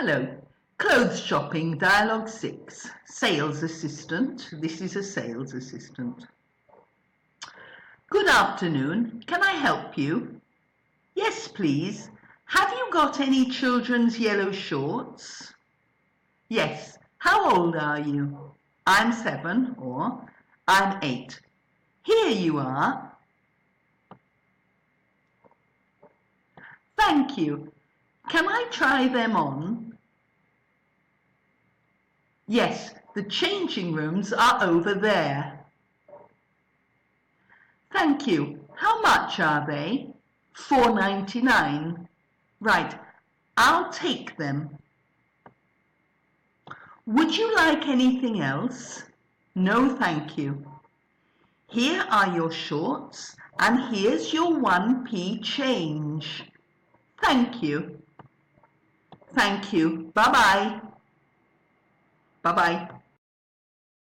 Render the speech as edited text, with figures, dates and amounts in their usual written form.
Hello. Clothes shopping, dialogue 6. Sales assistant. This is a sales assistant. Good afternoon. Can I help you? Yes, please. Have you got any children's yellow shorts? Yes. How old are you? I'm 7 or I'm 8. Here you are. Thank you. Can I try them on? Yes, the changing rooms are over there. Thank you. How much are they? $4.99. Right, I'll take them. Would you like anything else? No, thank you. Here are your shorts and here's your 1p change. Thank you. Thank you. Bye-bye. Bye-bye.